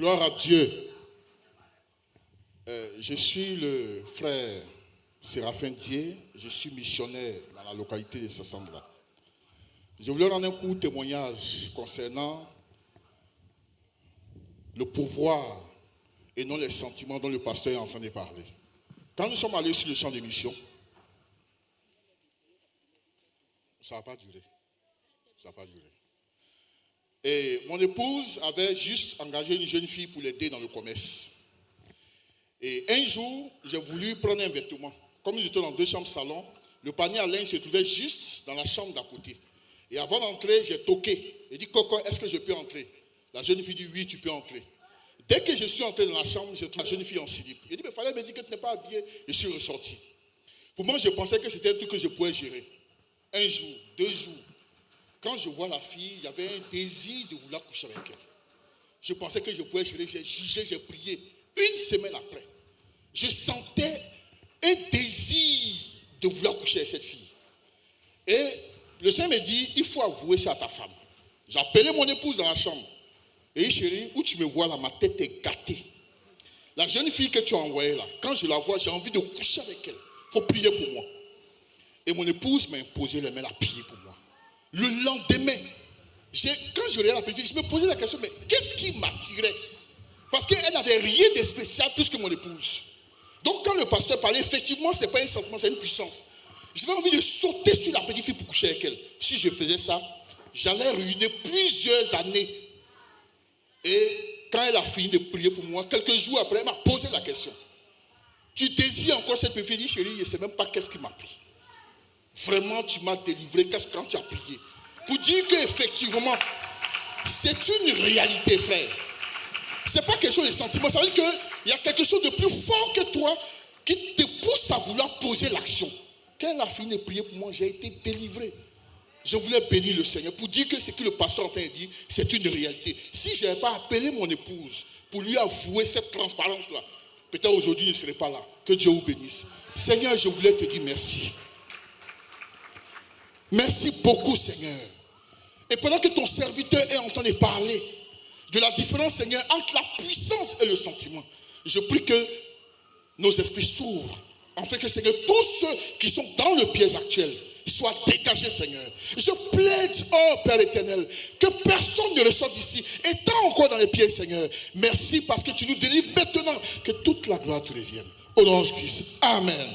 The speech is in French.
Gloire à Dieu. Je suis le frère Séraphin Dié, je suis missionnaire dans la localité de Sassandra. Je voulais rendre un court témoignage concernant le pouvoir et non les sentiments dont le pasteur est en train de parler. Quand nous sommes allés sur le champ de mission, ça n'a pas duré. Ça n'a pas duré. Et mon épouse avait juste engagé une jeune fille pour l'aider dans le commerce. Et un jour, j'ai voulu prendre un vêtement. Comme nous étions dans 2 chambres salon, le panier à linge se trouvait juste dans la chambre d'à côté. Et avant d'entrer, j'ai toqué. J'ai dit, Coco, est-ce que je peux entrer? La jeune fille dit, oui, tu peux entrer. Dès que je suis entré dans la chambre, j'ai trouvé la jeune fille en slip. J'ai dit, mais il fallait me dire que tu n'es pas habillée. Je suis ressorti. Pour moi, je pensais que c'était un truc que je pouvais gérer. 1 jour, 2 jours. Quand je vois la fille, il y avait un désir de vouloir coucher avec elle. Je pensais que je pouvais gérer, j'ai jugé, j'ai prié. 1 semaine après, je sentais un désir de vouloir coucher avec cette fille. Et le Seigneur me dit, il faut avouer ça à ta femme. J'ai appelé mon épouse dans la chambre. Et chérie, où tu me vois là, ma tête est gâtée. La jeune fille que tu as envoyée là, quand je la vois, j'ai envie de coucher avec elle. Il faut prier pour moi. Et mon épouse m'a imposé les mains à prier pour moi. Le lendemain, quand je regardais la petite fille, je me posais la question, mais qu'est-ce qui m'attirait? Parce qu'elle n'avait rien de spécial plus que mon épouse. Donc quand le pasteur parlait, effectivement, ce n'est pas un sentiment, c'est une puissance. J'avais envie de sauter sur la petite fille pour coucher avec elle. Si je faisais ça, j'allais ruiner plusieurs années. Et quand elle a fini de prier pour moi, quelques jours après, elle m'a posé la question. Tu désires encore cette petite fille? Je dis, chérie, je ne sais même pas qu'est-ce qui m'a pris. Vraiment, tu m'as délivré quand tu as prié. Pour dire qu'effectivement, c'est une réalité, frère. Ce n'est pas quelque chose de sentiment. Ça veut dire qu'il y a quelque chose de plus fort que toi qui te pousse à vouloir poser l'action. Quand elle a fini de prier pour moi, j'ai été délivré. Je voulais bénir le Seigneur pour dire que ce que le pasteur est en train de dire, c'est une réalité. Si je n'avais pas appelé mon épouse pour lui avouer cette transparence-là, peut-être aujourd'hui, je ne serais pas là. Que Dieu vous bénisse. Seigneur, je voulais te dire merci. Merci beaucoup, Seigneur. Et pendant que ton serviteur est en train de parler de la différence, Seigneur, entre la puissance et le sentiment, je prie que nos esprits s'ouvrent, en fait que, Seigneur, tous ceux qui sont dans le piège actuel soient dégagés, Seigneur. Je plaide, oh Père éternel, que personne ne ressorte d'ici étant encore dans les pièges, Seigneur. Merci parce que tu nous délivres maintenant, que toute la gloire te revienne. Au nom de Christ. Amen.